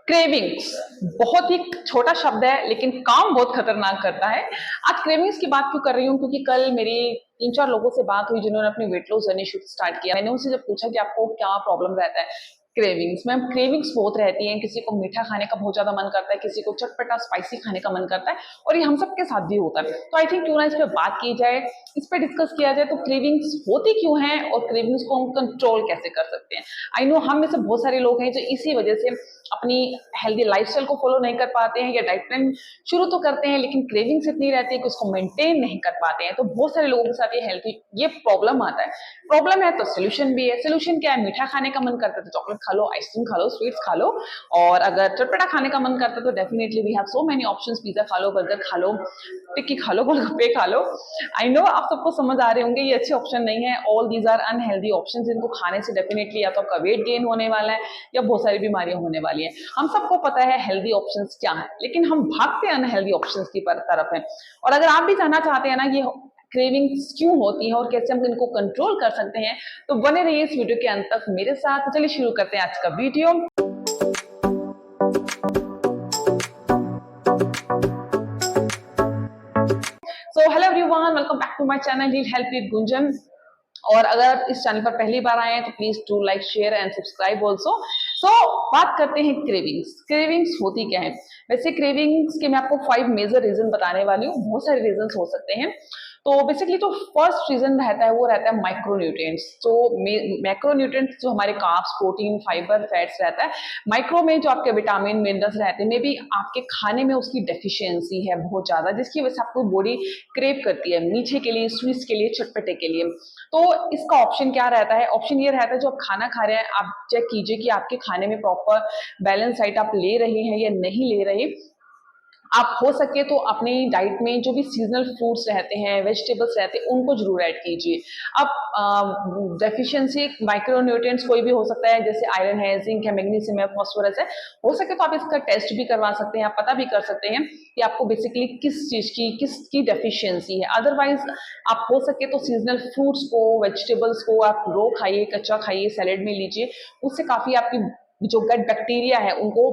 Cravings बहुत ही छोटा शब्द है लेकिन काम बहुत खतरनाक करता है। आज क्रेविंग्स की बात क्यों कर रही हूँ क्योंकि कल मेरी 3-4 लोगों से बात हुई जिन्होंने अपनी वेट लॉस जर्नी स्टार्ट किया। मैंने उनसे जब पूछा कि आपको क्या प्रॉब्लम रहता है, क्रेविंग्स मैम क्रेविंग्स बहुत रहती हैं। किसी को मीठा खाने का बहुत ज्यादा मन करता है, किसी को चटपटा स्पाइसी खाने का मन करता है और ये हम सबके साथ भी होता है। तो आई थिंक क्यों ना इस पर बात की जाए, इस पर डिस्कस किया जाए तो क्रेविंग्स होती क्यों हैं और क्रेविंग्स को हम कंट्रोल कैसे कर सकते हैं। आई नो हम में से बहुत सारे लोग हैं जो इसी वजह से अपनी हेल्दी लाइफस्टाइल को फॉलो नहीं कर पाते हैं या डाइट प्लान शुरू तो करते हैं लेकिन क्रेविंग्स इतनी रहती है कि उसको मेंटेन नहीं कर पाते हैं। तो बहुत सारे लोगों के साथ ये प्रॉब्लम आता है। प्रॉब्लम है तो सोल्यूशन भी है। सोल्यूशन क्या है? मीठा खाने का मन करता है तो चॉकलेट खा लो, आइसक्रीम खा लो, स्वीट्स खा लो। और अगर चटपटा खाने का मन करता है तो definitely we have so many options. Pizza खा लो, बर्गर खा लो, टिक्की खा लो, गोलगप्पे खा लो। आई नो आप सबको समझ आ रहे होंगे ये अच्छे ऑप्शन नहीं है। All these are unhealthy options. इनको खाने से डेफिनेटली या तो आपका वेट गेन होने वाला है या बहुत सारी बीमारियां होने वाली हैं। हम सबको पता है हेल्दी ऑप्शंस क्या है लेकिन हम भागते अनहेल्दी ऑप्शंस की तरफ हैं। और अगर आप भी जानना चाहते हैं ना ये क्रेविंग्स क्यों होती है और कैसे हम इनको कंट्रोल कर सकते हैं तो बने रहिए इस वीडियो के अंत तक मेरे साथ। चलिए शुरू करते हैं आज का video. So hello everyone, welcome back to my channel heal help with Gunjan. और अगर इस चैनल पर पहली बार आए हैं तो please do like, share and subscribe also. So बात करते हैं क्रेविंग्स। क्रेविंग्स होती क्या है? वैसे क्रेविंग्स के मैं आपको 5 मेजर रीजन बताने वाली हूँ। बहुत सारे रीजन हो सकते हैं। तो बेसिकली जो फर्स्ट रीजन रहता है वो रहता है माइक्रोन्यूट्रिएंट्स। तो मैक्रोन्यूट्रिएंट्स जो हमारे कार्ब्स, प्रोटीन, फाइबर, फैट्स रहता है। माइक्रो में जो आपके विटामिन, मिनरल्स रहते हैं, मे बी आपके खाने में उसकी डेफिशिएंसी है बहुत ज्यादा जिसकी वजह से आपको बॉडी क्रेव करती है मीठे के लिए, स्वीट्स के लिए, चटपटे के लिए। तो इसका ऑप्शन क्या रहता है? ऑप्शन ये रहता है जो आप खाना खा रहे हैं आप चेक कीजिए कि आपके खाने में प्रॉपर बैलेंस डाइट आप ले रहे हैं या नहीं ले रहे। आप हो सके तो अपनी डाइट में जो भी सीजनल फ्रूट्स रहते हैं, वेजिटेबल्स रहते हैं, उनको जरूर ऐड कीजिए। अब डेफिशिएंसी माइक्रोन्यूट्रिएंट्स कोई भी हो सकता है, जैसे आयरन है, जिंक है, मैग्नीशियम है, फास्फोरस है। हो सके तो आप इसका टेस्ट भी करवा सकते हैं, आप पता भी कर सकते हैं कि आपको बेसिकली किस चीज की किसकी डेफिशिएंसी है। अदरवाइज आप हो सके तो सीजनल फ्रूट्स को, वेजिटेबल्स को आप रो खाइए, कच्चा खाइए, सैलेड में लीजिए। उससे काफी आपकी जो गट बैक्टीरिया है उनको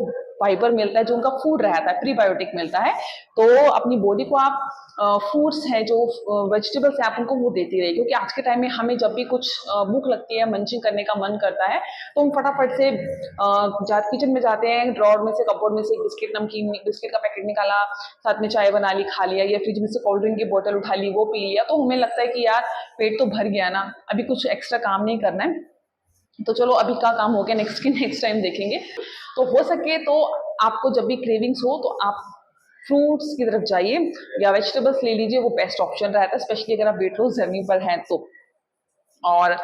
फाइबर मिलता है, जो उनका फूड रहता है, प्रीबायोटिक मिलता है। तो अपनी बॉडी को आप फूड्स हैं जो वेजिटेबल्स हैं आप उनको वो देती रहिए। क्योंकि आज के टाइम में हमें जब भी कुछ भूख लगती है, मंचिंग करने का मन करता है तो हम फटाफट से किचन में जाते हैं, ड्रॉर में से, कपबोर्ड में से बिस्किट, नमकीन बिस्किट का पैकेट निकाला, साथ में चाय बना ली, खा लिया, या फ्रिज में से कोल्ड ड्रिंक की बोतल उठा ली, वो पी लिया। तो हमें लगता है कि यार पेट तो भर गया ना, अभी कुछ एक्स्ट्रा काम नहीं करना है, तो चलो अभी का काम हो गया, नेक्स्ट टाइम देखेंगे। तो हो सके तो आपको जब भी क्रेविंग्स हो तो आप फ्रूट्स की तरफ जाइए या वेजिटेबल्स ले लीजिए, वो बेस्ट ऑप्शन रहता है, स्पेशली अगर आप वेट लॉस जर्नी पर हैं तो। और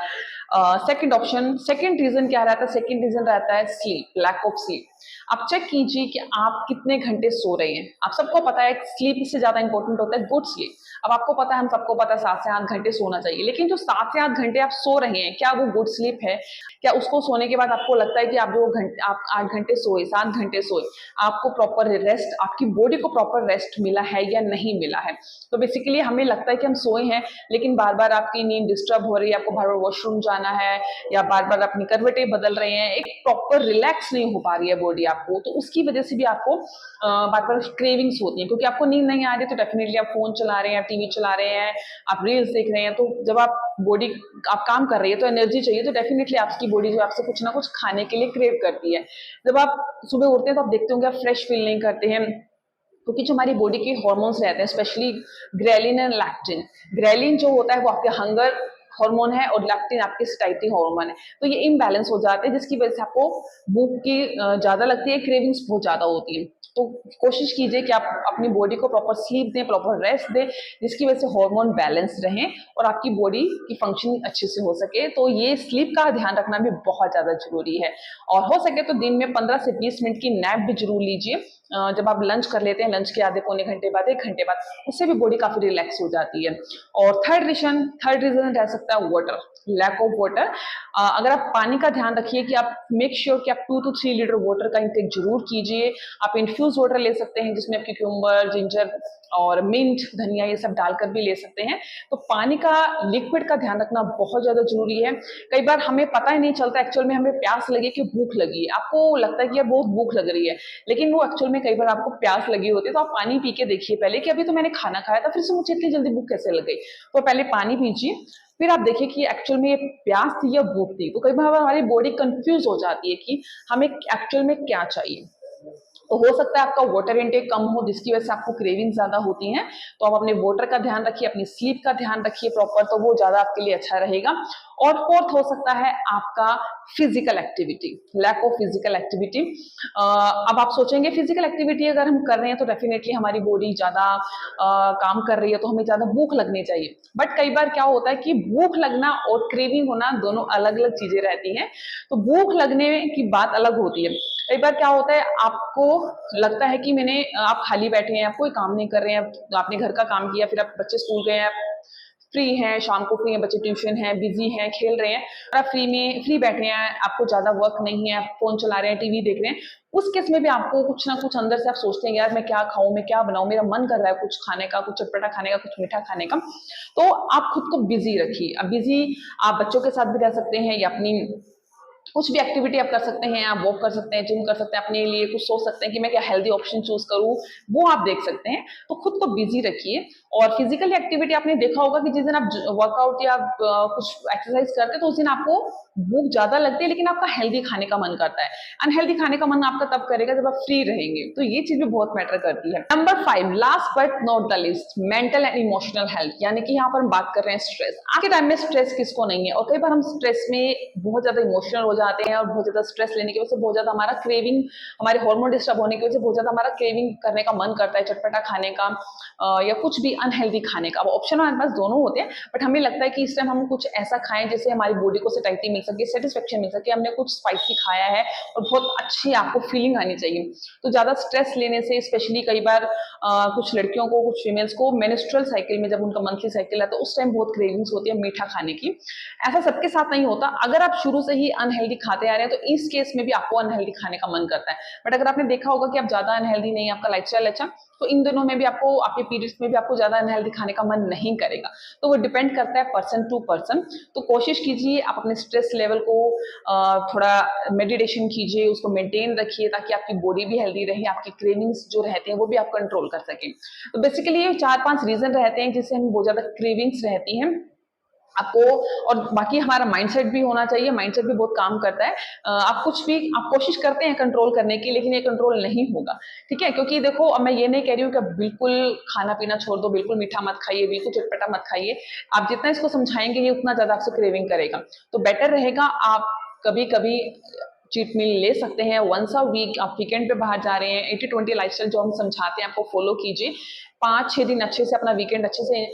सेकंड रीजन क्या रहता है? सेकंड रीजन रहता है स्लीप, लैक ऑफ स्लीप। आप चेक कीजिए कि आप कितने घंटे सो रहे हैं। आप सबको पता है स्लीप से ज्यादा इंपॉर्टेंट होता है गुड स्लीप। अब आपको पता है, हम सबको पता है 7 से 8 घंटे सोना चाहिए, लेकिन जो 7 से 8 घंटे आप सो रहे हैं क्या वो गुड स्लीप है? क्या उसको सोने के बाद आपको लगता है कि आप 8 घंटे सोए, 7 घंटे सोए, आपको प्रॉपर रेस्ट, आपकी बॉडी को प्रॉपर रेस्ट मिला है या नहीं मिला है? तो बेसिकली हमें लगता है कि हम सोए हैं लेकिन बार बार आपकी नींद डिस्टर्ब हो रही है, आपको बार बार वॉशरूम जाना है या बार बार अपनी करवटें बदल रहे हैं, एक प्रॉपर रिलैक्स नहीं हो पा रही है बॉडी आपको, तो उसकी वजह से भी आपको बार बार क्रेविंग्स होती है। क्योंकि आपको नींद नहीं आ रही तो डेफिनेटली आप फोन चला रहे हैं, टीवी चला रहे हैं, आप रील्स देख रहे हैं। तो जब आप काम कर रही है तो एनर्जी चाहिए, तो डेफिनेटली आपकी बॉडी जो आपसे कुछ ना कुछ खाने के लिए क्रेव करती है। जब आप सुबह उठते हैं तो आप देखते होंगे आप फ्रेश फील नहीं करते हैं, क्योंकि जो हमारी बॉडी के हॉर्मोन्स रहते हैं, specially ghrelin and lectin. Ghrelin जो होता है वो आपके हंगर हार्मोन है और लैक्टिन आपके सटाइटी हार्मोन है। तो ये इम्बैलेंस हो जाते हैं जिसकी वजह से आपको भूख की ज्यादा लगती है, क्रेविंग्स बहुत ज्यादा होती है। तो कोशिश कीजिए कि आप अपनी बॉडी को प्रॉपर स्लीप दें, प्रॉपर रेस्ट दें, जिसकी वजह से हार्मोन बैलेंस रहें और आपकी बॉडी की फंक्शनिंग अच्छे से हो सके। तो ये स्लीप का ध्यान रखना भी बहुत ज्यादा जरूरी है। और हो सके तो दिन में 15 से 20 मिनट की नैप भी जरूर लीजिए। जब आप लंच कर लेते हैं, लंच के आधे पौने घंटे बाद, 1 घंटे बाद, उससे भी बॉडी काफी रिलैक्स हो जाती है। और थर्ड रीजन रह सकता है वाटर, लैक ऑफ वाटर। अगर आप पानी का ध्यान रखिए कि आप मेक श्योर कि आप 2 to 3 लीटर वाटर का इंटेक जरूर कीजिए। आप इन्फ्यूज वाटर ले सकते हैं जिसमें आप क्यूकम्बर, जिंजर और मिंट, धनिया ये सब डालकर भी ले सकते हैं। तो पानी का, लिक्विड का ध्यान रखना बहुत ज्यादा जरूरी है। कई बार हमें पता ही नहीं चलता एक्चुअल में हमें प्यास लगी कि भूख लगी है। आपको लगता है कि यार बहुत भूख लग रही है, लेकिन वो एक्चुअल में कई बार आपको प्यास लगी होती है। तो आप पानी पी के देखिए पहले कि अभी तो मैंने खाना खाया था, फिर से मुझे इतनी जल्दी भूख कैसे लग गई। तो पहले पानी पीजिए, फिर आप देखिए कि एक्चुअल में ये प्यास थी या भूख थी। तो कई बार हमारी बॉडी कंफ्यूज हो जाती है कि हमें एक्चुअल में क्या चाहिए। तो हो सकता है आपका वाटर इनटेक कम हो जिसकी वजह से आपको क्रेविंग ज्यादा होती हैं। तो आप अपने वाटर का ध्यान रखिए, अपनी स्लीप का ध्यान रखिए प्रॉपर, तो वो ज्यादा आपके लिए अच्छा रहेगा। और फोर्थ हो सकता है आपका physical activity, lack of physical activity. अब आप सोचेंगे फिजिकल एक्टिविटी अगर हम कर रहे हैं तो डेफिनेटली हमारी बॉडी ज्यादा काम कर रही है तो हमें ज्यादा भूख लगनी चाहिए। बट कई बार क्या होता है कि भूख लगना और क्रेविंग होना दोनों अलग अलग चीजें रहती हैं। तो भूख लगने की बात अलग होती है। कई बार क्या होता है आपको लगता है कि आप खाली बैठे हैं, आप कोई काम नहीं कर रहे हैं, आपने घर का काम किया, फिर आप बच्चे स्कूल गए, आप फ्री हैं, शाम को फ्री हैं, बच्चे ट्यूशन हैं, बिजी हैं, खेल रहे हैं, और आप फ्री बैठे हैं, आपको ज्यादा वर्क नहीं है, आप फोन चला रहे हैं, टीवी देख रहे हैं। उस केस में भी आपको कुछ ना कुछ अंदर से आप सोचते हैं यार मैं क्या खाऊं, मैं क्या बनाऊं, मेरा मन कर रहा है कुछ खाने का, कुछ चटपटा खाने का, कुछ मीठा खाने का। तो आप खुद को बिजी रखिए। अब बिजी आप बच्चों के साथ भी रह सकते हैं या अपनी कुछ भी एक्टिविटी आप कर सकते हैं, आप वॉक कर सकते हैं, जिम कर सकते हैं, अपने लिए कुछ सोच सकते हैं कि मैं क्या हेल्दी ऑप्शन चूज करूं, वो आप देख सकते हैं। तो खुद को बिजी रखिए। और फिजिकल एक्टिविटी आपने देखा होगा कि जिस दिन आप वर्कआउट या कुछ एक्सरसाइज करते हैं तो उस दिन आपको भूख ज्यादा लगती है लेकिन आपका हेल्दी खाने का मन करता है। अनहेल्दी खाने का मन आपका तब करेगा जब आप फ्री रहेंगे। तो ये चीज भी बहुत मैटर करती है। Number 5, last but not the list, mental and emotional health. यानी कि यहाँ पर हम बात कर रहे हैं स्ट्रेस। आज के टाइम में स्ट्रेस किसको नहीं है, और कई बार हम स्ट्रेस में बहुत ज्यादा इमोशनल हो जाते हैं और बहुत ज्यादा स्ट्रेस लेने की वजह से बहुत ज्यादा हमारा क्रेविंग, हमारे हार्मोन डिस्टर्ब होने की वजह से बहुत ज्यादा हमारा क्रेविंग करने का मन करता है, चटपटा खाने का या कुछ भी अनहेल्दी खाने का। ऑप्शन हमारे पास दोनों होते हैं, बट हमें लगता है कि इस टाइम हम कुछ ऐसा खाएं जिससे हमारी बॉडी को सैटिस्फैक्शन मिल सके, सेटिस्फेक्शन मिल सके, हमने कुछ स्पाइसी खाया है और बहुत अच्छी आपको फीलिंग आनी चाहिए। तो ज्यादा स्ट्रेस लेने से स्पेशली कई बार कुछ लड़कियों को, कुछ फीमेल्स को मेंस्ट्रुअल साइकिल में जब उनका मंथली साइकिल आता है उस टाइम बहुत क्रेविंग्स होती है मीठा खाने की। ऐसा सबके साथ नहीं होता। अगर आप शुरू से ही अनहेल्दी खाते आ रहे हैं तो इस केस में भी आपको अनहेल्दी खाने का मन करता है। बट अगर आपने देखा होगा कि आप ज्यादा अनहेल्दी नहीं, आपका लाइफस्टाइल अच्छा, तो इन दिनों में भी आपको, आपके पीरियड्स में भी आपको ज्यादा अनहेल्दी खाने का मन नहीं करेगा। तो वो डिपेंड करता है पर्सन टू पर्सन। तो कोशिश कीजिए आप अपने स्ट्रेस लेवल को थोड़ा मेडिटेशन कीजिए, उसको मेंटेन रखिए ताकि आपकी बॉडी भी हेल्दी रहे, आपकी क्रेविंग्स जो रहते हैं वो भी आप कंट्रोल कर सकें। तो बेसिकली ये 4-5 रीजन रहते हैं जिससे हमें बहुत ज्यादा क्रेविंग्स रहती हैं आपको। और बाकी हमारा माइंडसेट भी होना चाहिए, माइंडसेट भी बहुत काम करता है। आप कुछ भी आप कोशिश करते हैं कंट्रोल करने की, लेकिन ये कंट्रोल नहीं होगा, ठीक है। क्योंकि देखो अब मैं ये नहीं कह रही हूँ कि बिल्कुल खाना पीना छोड़ दो, बिल्कुल मीठा मत खाइए, बिल्कुल चटपटा मत खाइए। आप जितना इसको समझाएंगे ये उतना ज्यादा आपसे क्रेविंग करेगा। तो बेटर रहेगा आप कभी कभी चीट मील ले सकते हैं, वंस अ वीक आप वीकेंड पे बाहर जा रहे हैं, 80-20 लाइफस्टाइल जो हम समझाते हैं आपको फॉलो कीजिए। 5-6 दिन अच्छे से अपना वीकेंड अच्छे से,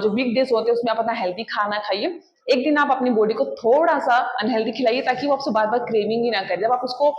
जो वीक डेज होते हैं उसमें आप अपना हेल्दी खाना खाइए। एक दिन आप अपनी बॉडी को थोड़ा सा अनहेल्दी खिलाइए ताकि वो आपसे बार बार क्रेविंग ही ना करे। जब आप उसको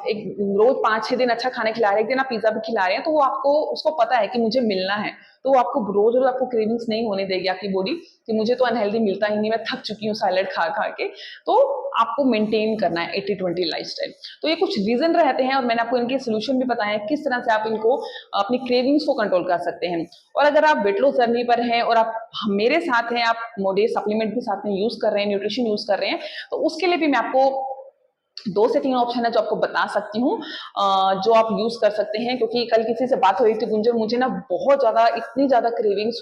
एक रोज 5-6 दिन अच्छा खाना खिला रहे हैं, एक दिन आप पिज्जा भी खिला रहे हैं, तो वो आपको, उसको पता है कि मुझे मिलना है, तो वो आपको रोज रोज आपको क्रेविंग्स नहीं होने देगी आपकी बॉडी कि मुझे तो अनहेल्दी मिलता ही नहीं, मैं थक चुकी हूँ सैलेड खा खा के। तो आपको मेंटेन करना है 80-20 लाइफस्टाइल। तो ये कुछ रीजन रहते हैं और मैंने आपको इनके सोल्यूशन भी बताए हैं किस तरह से आप इनको अपनी क्रेविंग्स को कंट्रोल कर सकते हैं। और अगर आप वेट लॉस जर्नी पर हैं और आप मेरे साथ हैं, आप मोडे सप्लीमेंट भी साथ में यूज कर रहे हैं, न्यूट्रिशन यूज कर रहे हैं, तो उसके लिए भी मैं आपको 2 से 3 ऑप्शन है जो आपको बता सकती हूँ, जो आप यूज कर सकते हैं। क्योंकि कल किसी से बात हो रही थी, गुंजन मुझे ना बहुत ज्यादा, इतनी ज्यादा क्रेविंग्स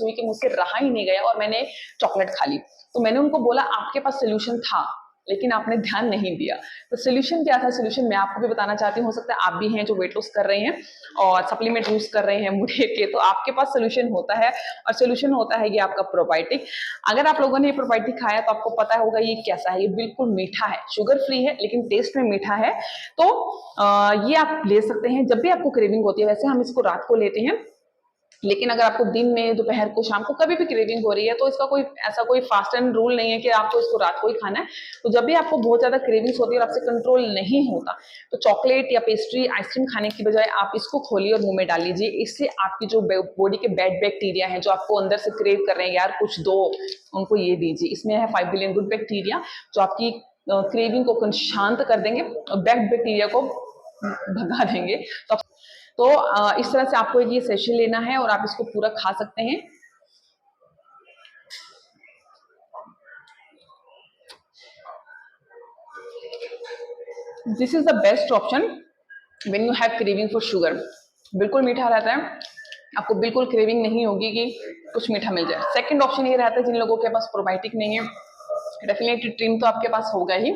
हुई कि मुझसे रहा ही नहीं गया और मैंने चॉकलेट खा ली। तो मैंने उनको बोला आपके पास सोल्यूशन था लेकिन आपने ध्यान नहीं दिया। तो सोल्यूशन क्या था, सोल्यूशन मैं आपको भी बताना चाहती हूँ। हो सकता है आप भी हैं जो वेट लॉस कर रहे हैं और सप्लीमेंट यूज कर रहे हैं मुझे के, तो आपके पास सोल्यूशन होता है। और सोल्यूशन होता है ये आपका प्रोबायोटिक। अगर आप लोगों ने ये प्रोबायोटिक खाया तो आपको पता होगा ये कैसा है। ये बिल्कुल मीठा है, शुगर फ्री है लेकिन टेस्ट में मीठा है। तो ये आप ले सकते हैं जब भी आपको क्रेविंग होती है। वैसे हम इसको रात को लेते हैं, लेकिन अगर आपको दिन में, दोपहर को, शाम को कभी भी क्रेविंग हो रही है तो इसका कोई ऐसा कोई फास्ट एंड रूल नहीं है कि आपको इसको रात को ही खाना है। तो जब भी आपको बहुत ज्यादा क्रेविंग्स होती है और आपसे कंट्रोल नहीं होता तो चॉकलेट या पेस्ट्री, आइसक्रीम खाने की बजाय आप इसको खोलिए और मुंह में डाल लीजिए। इससे आपकी जो बॉडी के बैड बैक्टीरिया हैं जो आपको अंदर से क्रेव कर रहे हैं, यार कुछ दो, उनको ये दीजिए। इसमें है 5 बिलियन गुड बैक्टीरिया जो आपकी क्रेविंग को शांत कर देंगे और बैड बैक्टीरिया को भगा देंगे। तो इस तरह से आपको ये सेशन लेना है और आप इसको पूरा खा सकते हैं। This is the best option when you have craving for sugar. बिल्कुल मीठा रहता है, आपको बिल्कुल क्रेविंग नहीं होगी कि कुछ मीठा मिल जाए। सेकंड ऑप्शन ये रहता है जिन लोगों के पास प्रोबायोटिक नहीं है, डेफिनेटली ट्रिम तो आपके पास होगा ही।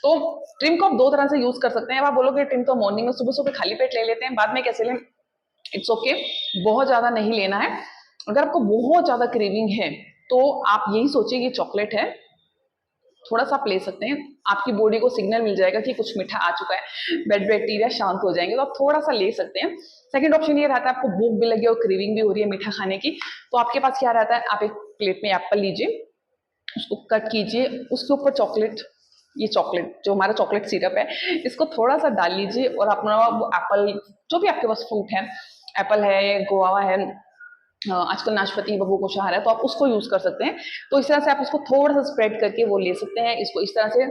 तो ट्रिम को आप दो तरह से यूज कर सकते हैं। आप बोलोगे ट्रिम तो मॉर्निंग में सुबह सुबह खाली पेट ले लेते हैं, बाद में कैसे लें? इट्स ओके, बहुत ज्यादा नहीं लेना है। अगर आपको बहुत ज्यादा क्रेविंग है तो आप यही सोचिए कि चॉकलेट है, थोड़ा सा आप ले सकते हैं, आपकी बॉडी को सिग्नल मिल जाएगा कि कुछ मीठा आ चुका है, बैड बैक्टीरिया शांत हो जाएंगे, तो आप थोड़ा सा ले सकते हैं। सेकंड ऑप्शन ये रहता है आपको भूख भी लगी और क्रेविंग भी हो रही है मीठा खाने की, तो आपके पास क्या रहता है, आप एक प्लेट में एप्पल लीजिए, उसको कट कीजिए, उसके ऊपर चॉकलेट, ये चॉकलेट जो हमारा चॉकलेट सिरप है, इसको थोड़ा सा डाल लीजिए और अपना वो एप्पल, जो भी आपके पास फ्रूट है, एप्पल है, गोवा है, आजकल नाशपाती, बबू कोशार है, तो आप उसको यूज कर सकते हैं। तो इस तरह से आप उसको थोड़ा सा स्प्रेड करके वो ले सकते हैं। इसको इस तरह से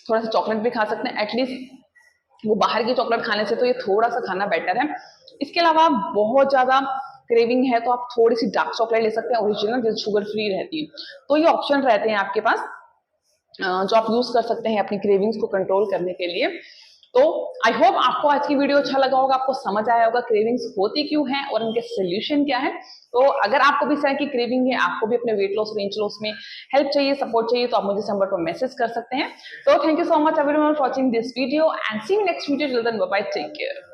थोड़ा सा चॉकलेट भी खा सकते हैं, एटलीस्ट वो बाहर की चॉकलेट खाने से तो ये थोड़ा सा खाना बेटर है। इसके अलावा बहुत ज्यादा क्रेविंग है तो आप थोड़ी सी डार्क चॉकलेट ले सकते हैं, ओरिजिनल, जो शुगर फ्री रहती है। तो ये ऑप्शन रहते हैं आपके पास जो आप यूज कर सकते हैं अपनी क्रेविंग्स को कंट्रोल करने के लिए। तो आई होप आपको आज की वीडियो अच्छा लगा होगा, आपको समझ आया होगा क्रेविंग्स होती क्यों हैं और इनके सोल्यूशन क्या है। तो अगर आपको भी इस तरह की क्रेविंग है, आपको भी अपने वेट लॉस, रेंज लॉस में हेल्प चाहिए, सपोर्ट चाहिए, तो आप मुझे इस नंबर पर मैसेज कर सकते हैं। तो thank you so much everyone for watching this video and see you next video. Till then bye bye, take care.